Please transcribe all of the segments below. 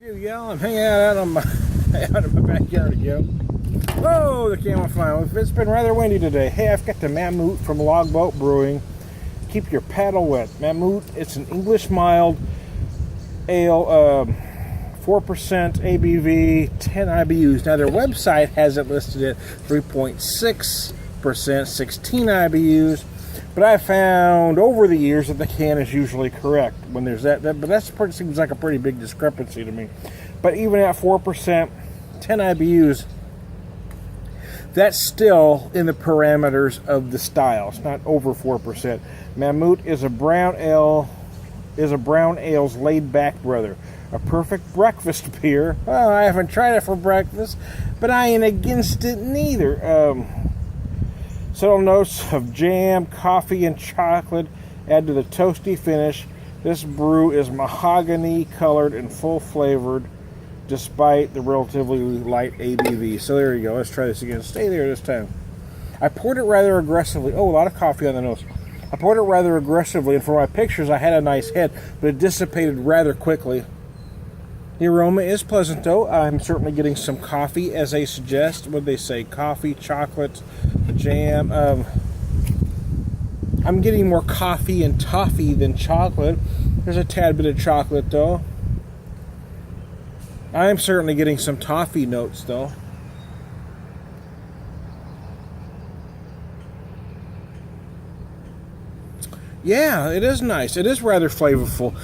Yeah, I'm hanging out on my out in my backyard again. Oh, the camera flying. It's been rather windy today. Hey, I've got the Mamoot from Logboat Brewing. Keep your paddle wet. Mamoot, it's an English mild ale, 4% ABV, 10 IBUs. Now, their website has it listed at 3.6%, 16 IBUs. But I found over the years that the can is usually correct when there's that but that seems like a pretty big discrepancy to me. But even at 4%, 10 IBUs, that's still in the parameters of the style. It's not over 4%. Mamoot is a brown ale's laid-back brother. A perfect breakfast beer. Well, I haven't tried it for breakfast, but I ain't against it neither. Subtle notes of jam, coffee, and chocolate add to the toasty finish. This brew is mahogany colored and full flavored despite the relatively light ABV. So there you go. Let's try this again. Stay there this time. I poured it rather aggressively. Oh, a lot of coffee on the nose. I poured it rather aggressively, and for my pictures I had a nice head, but it dissipated rather quickly. The aroma is pleasant, though. I'm certainly getting some coffee, as they suggest. What they say? Coffee, chocolate, jam. I'm getting more coffee and toffee than chocolate. There's a tad bit of chocolate, though. I'm certainly getting some toffee notes, though. Yeah, it is nice. It is rather flavorful.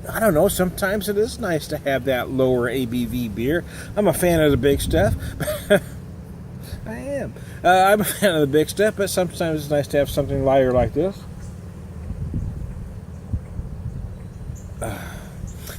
I don't know, sometimes it is nice to have that lower ABV beer. I'm a fan of the big stuff. I am. I'm a fan of the big stuff, but sometimes it's nice to have something lighter like this.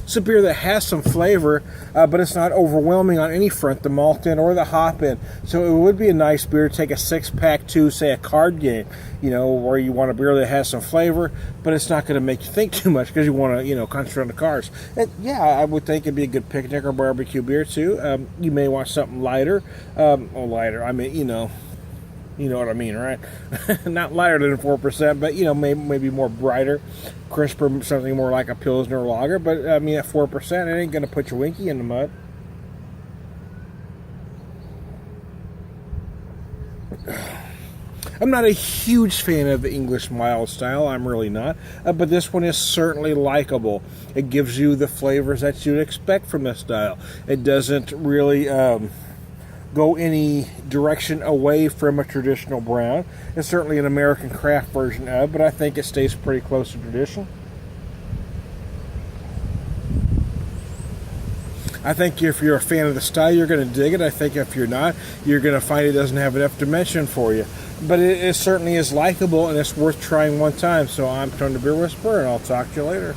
It's a beer that has some flavor, but it's not overwhelming on any front, the malt end or the hop end. So it would be a nice beer to take a six-pack to, say, a card game, where you want a beer that has some flavor, but it's not going to make you think too much because you want to, concentrate on the cards. I would think it'd be a good picnic or barbecue beer, too. You may want something lighter. Lighter, I mean, you know what I mean, right? Not lighter than 4%, but, maybe more brighter, crisper, something more like a Pilsner lager. But, I mean, at 4%, it ain't going to put your winky in the mud. I'm not a huge fan of the English mild style. I'm really not. But this one is certainly likable. It gives you the flavors that you'd expect from this style. It doesn't really go any direction away from a traditional brown. It's certainly an American craft version of, but I think it stays pretty close to tradition. I think if you're a fan of the style, you're going to dig it. I think if you're not, you're going to find it doesn't have enough dimension for you. But it certainly is likable, and it's worth trying one time. So I'm Tony the Beer Whisperer, and I'll talk to you later.